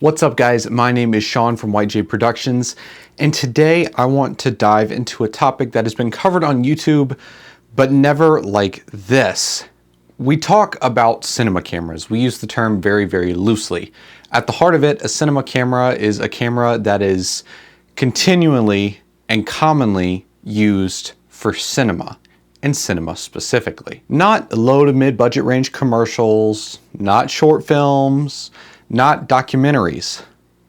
What's up guys, my name is Sean from YJ Productions, and today I want to dive into a topic that has been covered on YouTube, but never like this. We talk about cinema cameras. We use the term very, very loosely. At the heart of it, a cinema camera is a camera that is continually and commonly used for cinema, and cinema specifically. Not low to mid budget range commercials, not short films, not documentaries,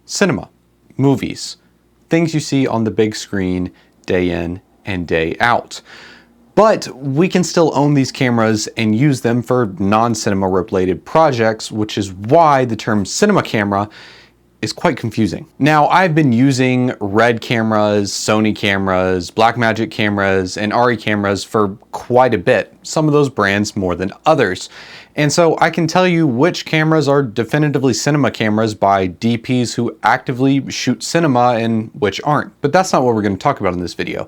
cinema, movies, things you see on the big screen day in and day out. But we can still own these cameras and use them for non-cinema related projects, which is why the term cinema camera is quite confusing. Now, I've been using Red cameras, Sony cameras, Blackmagic cameras, and RE cameras for quite a bit, some of those brands more than others. And so I can tell you which cameras are definitively cinema cameras by DPs who actively shoot cinema and which aren't. But that's not what we're going to talk about in this video.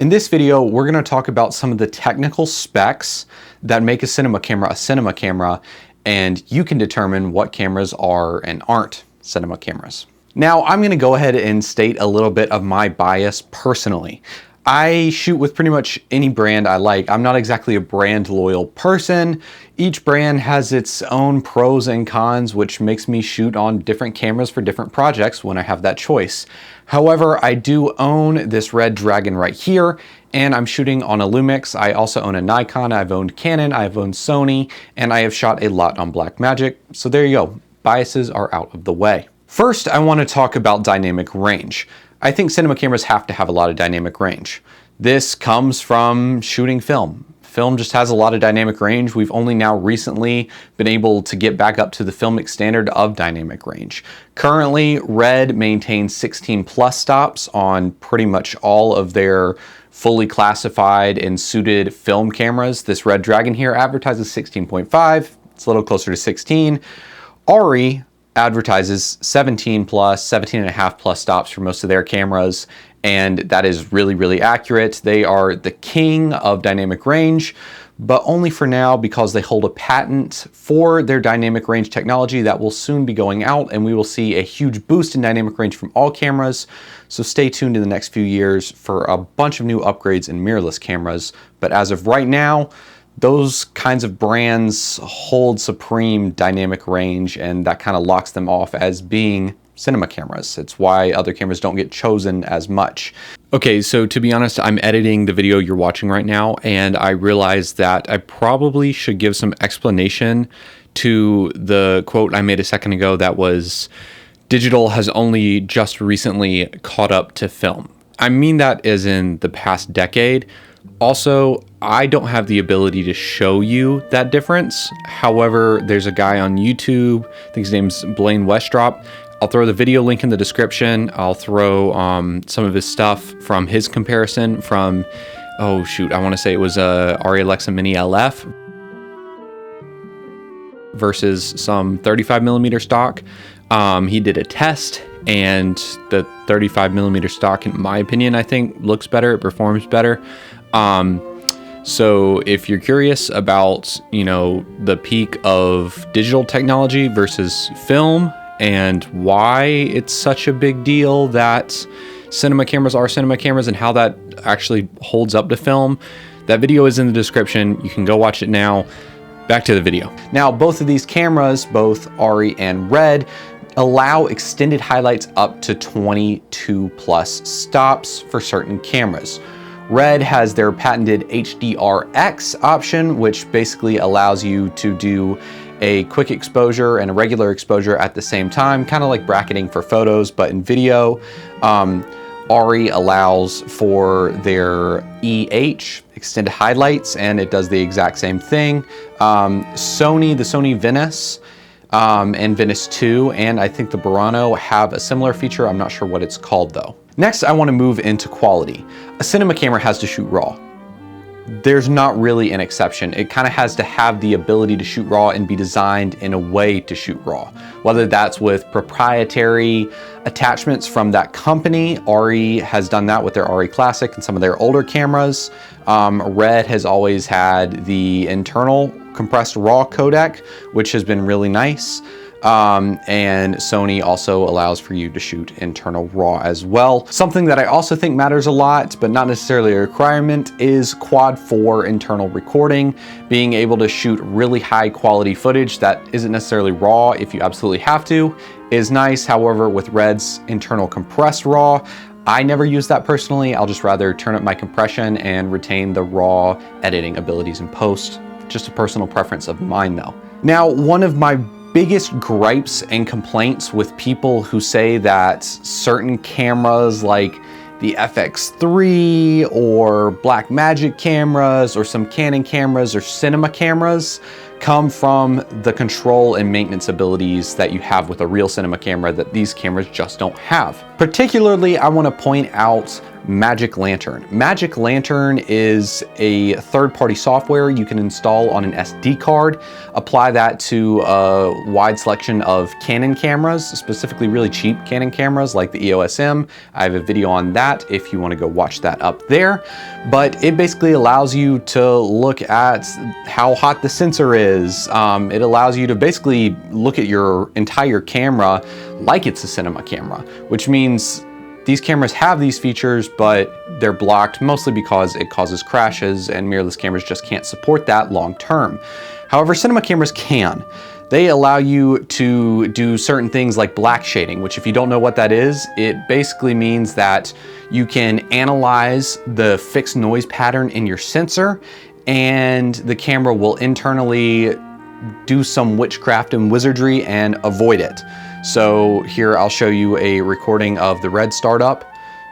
In this video, we're going to talk about some of the technical specs that make a cinema camera, and you can determine what cameras are and aren't cinema cameras. Now, I'm going to go ahead and state a little bit of my bias personally. I shoot with pretty much any brand I like. I'm not exactly a brand loyal person. Each brand has its own pros and cons, which makes me shoot on different cameras for different projects when I have that choice. However, I do own this Red Dragon right here, and I'm shooting on a Lumix. I also own a Nikon, I've owned Canon, I've owned Sony, and I have shot a lot on Blackmagic. So there you go. Biases are out of the way. First, I want to talk about dynamic range. I think cinema cameras have to have a lot of dynamic range. This comes from shooting film. Film just has a lot of dynamic range. We've only now recently been able to get back up to the filmic standard of dynamic range. Currently, Red maintains 16 plus stops on pretty much all of their fully classified and suited film cameras. This Red Dragon here advertises 16.5. It's a little closer to 16. RE advertises 17 plus, 17 and a half plus stops for most of their cameras, and that is really, really accurate. They are the king of dynamic range, but only for now because they hold a patent for their dynamic range technology that will soon be going out, and we will see a huge boost in dynamic range from all cameras. So stay tuned in the next few years for a bunch of new upgrades in mirrorless cameras. But as of right now, those kinds of brands hold supreme dynamic range, and that kind of locks them off as being cinema cameras. It's why other cameras don't get chosen as much. Okay, so to be honest, I'm editing the video you're watching right now, and I realized that I probably should give some explanation to the quote I made a second ago that was, digital has only just recently caught up to film. I mean that as in the past decade. Also, I don't have the ability to show you that difference. However, there's a guy on YouTube, I think his name's Blaine Westrop. I'll throw the video link in the description. I'll throw some of his stuff from his comparison from, oh shoot, I want to say it was a Arri Alexa Mini LF versus some 35mm stock. He did a test, and the 35mm stock, in my opinion, I think looks better, it performs better. So if you're curious about, you know, the peak of digital technology versus film and why it's such a big deal that cinema cameras are cinema cameras and how that actually holds up to film, that video is in the description. You can go watch it now. Back to the video. Now, both of these cameras, both RE and Red, allow extended highlights up to 22 plus stops for certain cameras. Red has their patented HDRX option, which basically allows you to do a quick exposure and a regular exposure at the same time, kind of like bracketing for photos, but in video. RE allows for their EH, extended highlights, and it does the exact same thing. Sony, the Sony Venice, and Venice 2, and I think the Burano have a similar feature. I'm not sure what it's called though. Next, I want to move into quality. A cinema camera has to shoot RAW. There's not really an exception. It kind of has to have the ability to shoot RAW and be designed in a way to shoot RAW. Whether that's with proprietary attachments from that company, RE has done that with their RE Classic and some of their older cameras. Red has always had the internal compressed RAW codec, which has been really nice. And Sony also allows for you to shoot internal RAW as well. Something that I also think matters a lot, but not necessarily a requirement, is Quad 4 internal recording. Being able to shoot really high quality footage that isn't necessarily RAW if you absolutely have to is nice. However, with Red's internal compressed RAW, I never use that personally. I'll just rather turn up my compression and retain the raw editing abilities in post. Just a personal preference of mine though. Now, one of my biggest gripes and complaints with people who say that certain cameras like the FX3 or Blackmagic cameras or some Canon cameras or cinema cameras come from the control and maintenance abilities that you have with a real cinema camera that these cameras just don't have. Particularly, I want to point out Magic Lantern. Magic Lantern is a third-party software you can install on an SD card, apply that to a wide selection of Canon cameras, specifically really cheap Canon cameras like the EOS M. I have a video on that if you want to go watch that up there. But it basically allows you to look at how hot the sensor is. It allows you to basically look at your entire camera like it's a cinema camera, which means these cameras have these features, but they're blocked mostly because it causes crashes and mirrorless cameras just can't support that long term. However, cinema cameras can. They allow you to do certain things like black shading, which if you don't know what that is, it basically means that you can analyze the fixed noise pattern in your sensor and the camera will internally do some witchcraft and wizardry and avoid it. So here I'll show you a recording of the Red startup.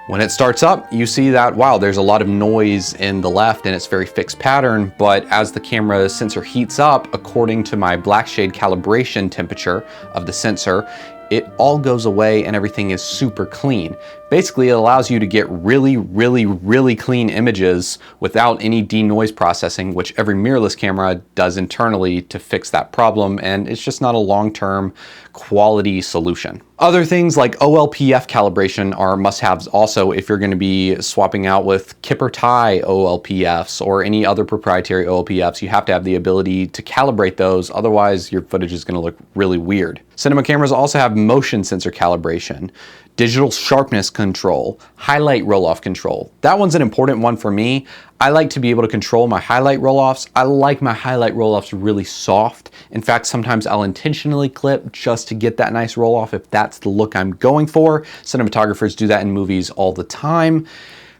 When it starts up, you see that, wow, there's a lot of noise in the left and it's very fixed pattern, but as the camera sensor heats up, according to my black shade calibration temperature of the sensor, it all goes away and everything is super clean. Basically, it allows you to get really clean images without any denoise processing, which every mirrorless camera does internally to fix that problem, and it's just not a long-term quality solution. Other things like OLPF calibration are must-haves also if you're going to be swapping out with Kipper Tie OLPFs or any other proprietary OLPFs. You have to have the ability to calibrate those, otherwise your footage is going to look really weird. Cinema cameras also have motion sensor calibration, digital sharpness control, highlight roll-off control. That one's an important one for me. I like to be able to control my highlight roll-offs. I like my highlight roll-offs really soft. In fact, sometimes I'll intentionally clip just to get that nice roll-off if that's the look I'm going for. Cinematographers do that in movies all the time.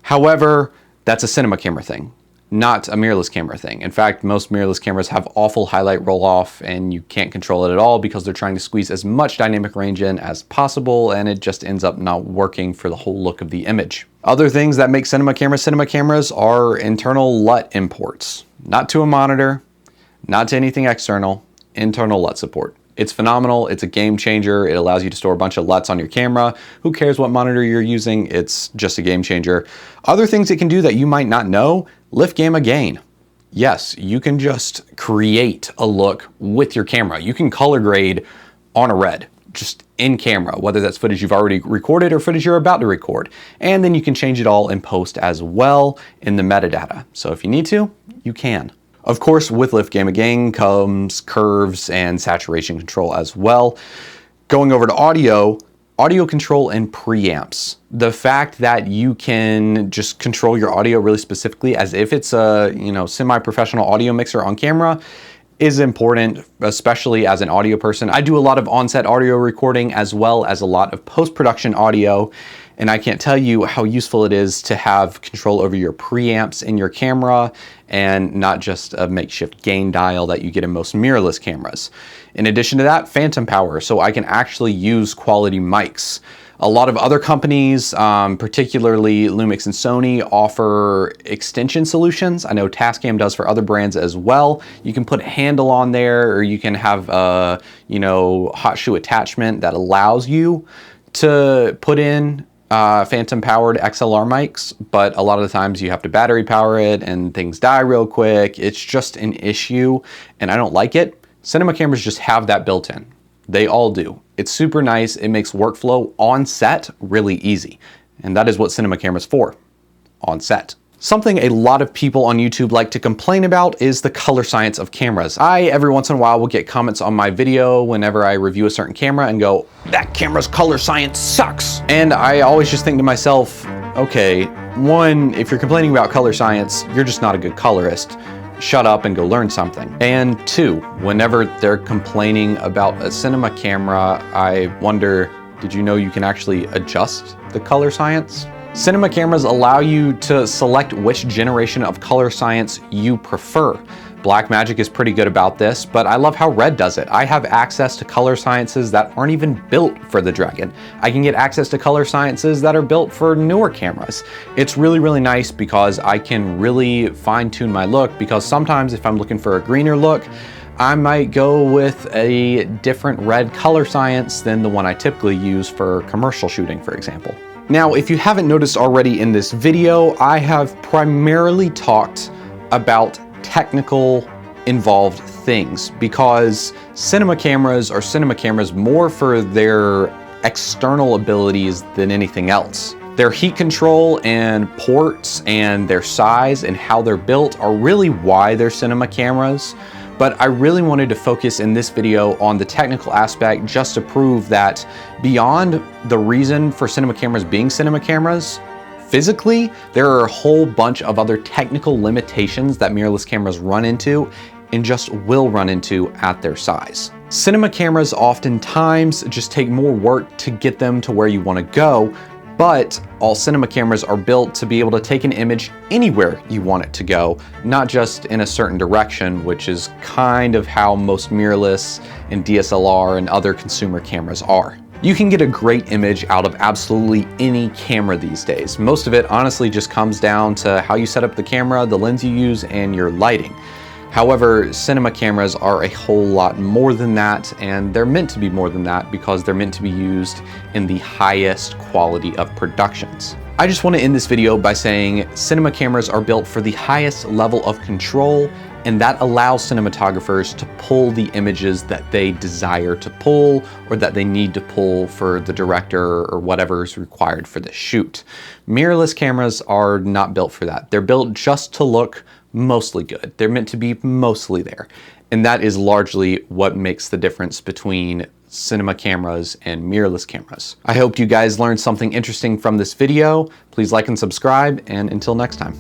However, that's a cinema camera thing, not a mirrorless camera thing. In fact, most mirrorless cameras have awful highlight roll-off and you can't control it at all because they're trying to squeeze as much dynamic range in as possible and it just ends up not working for the whole look of the image. Other things that make cinema cameras are internal LUT imports. Not to a monitor, not to anything external, internal LUT support. It's phenomenal, it's a game changer, it allows you to store a bunch of LUTs on your camera. Who cares what monitor you're using, it's just a game changer. Other things it can do that you might not know, lift gamma gain. Yes, you can just create a look with your camera. You can color grade on a Red, just in camera, whether that's footage you've already recorded or footage you're about to record. And then you can change it all in post as well in the metadata. So if you need to, you can. Of course, with lift gamma gain comes curves and saturation control as well. Going over to audio control and preamps. The fact that you can just control your audio really specifically as if it's a, semi-professional audio mixer on camera is important, especially as an audio person. I do a lot of on-set audio recording as well as a lot of post-production audio, and I can't tell you how useful it is to have control over your preamps in your camera and not just a makeshift gain dial that you get in most mirrorless cameras. In addition to that, phantom power, so I can actually use quality mics. A lot of other companies, particularly Lumix and Sony, offer extension solutions. I know Tascam does for other brands as well. You can put a handle on there, or you can have a, hot shoe attachment that allows you to put in phantom powered XLR mics, but a lot of the times you have to battery power it and things die real quick. It's just an issue and I don't like it. Cinema cameras just have that built in. They all do. It's super nice. It makes workflow on set really easy. And that is what cinema camera's for, on set. Something a lot of people on YouTube like to complain about is the color science of cameras. I, every once in a while, will get comments on my video whenever I review a certain camera and go, that camera's color science sucks. And I always just think to myself, okay, one, if you're complaining about color science, you're just not a good colorist. Shut up and go learn something. And two, whenever they're complaining about a cinema camera, I wonder, did you know you can actually adjust the color science? Cinema cameras allow you to select which generation of color science you prefer. Blackmagic is pretty good about this, but I love how Red does it. I have access to color sciences that aren't even built for the Dragon. I can get access to color sciences that are built for newer cameras. It's really, really nice because I can really fine tune my look, because sometimes if I'm looking for a greener look, I might go with a different red color science than the one I typically use for commercial shooting, for example. Now, if you haven't noticed already in this video, I have primarily talked about technical involved things, because cinema cameras are cinema cameras more for their external abilities than anything else. Their heat control and ports and their size and how they're built are really why they're cinema cameras. But I really wanted to focus in this video on the technical aspect, just to prove that beyond the reason for cinema cameras being cinema cameras, physically, there are a whole bunch of other technical limitations that mirrorless cameras run into and just will run into at their size. Cinema cameras oftentimes just take more work to get them to where you want to go, but all cinema cameras are built to be able to take an image anywhere you want it to go, not just in a certain direction, which is kind of how most mirrorless and DSLR and other consumer cameras are. You can get a great image out of absolutely any camera these days. Most of it honestly just comes down to how you set up the camera, the lens you use, and your lighting. However, cinema cameras are a whole lot more than that, and they're meant to be more than that because they're meant to be used in the highest quality of productions. I just want to end this video by saying cinema cameras are built for the highest level of control, and that allows cinematographers to pull the images that they desire to pull or that they need to pull for the director or whatever is required for the shoot. Mirrorless cameras are not built for that. They're built just to look mostly good. They're meant to be mostly there. And that is largely what makes the difference between cinema cameras and mirrorless cameras. I hope you guys learned something interesting from this video. Please like and subscribe, and until next time.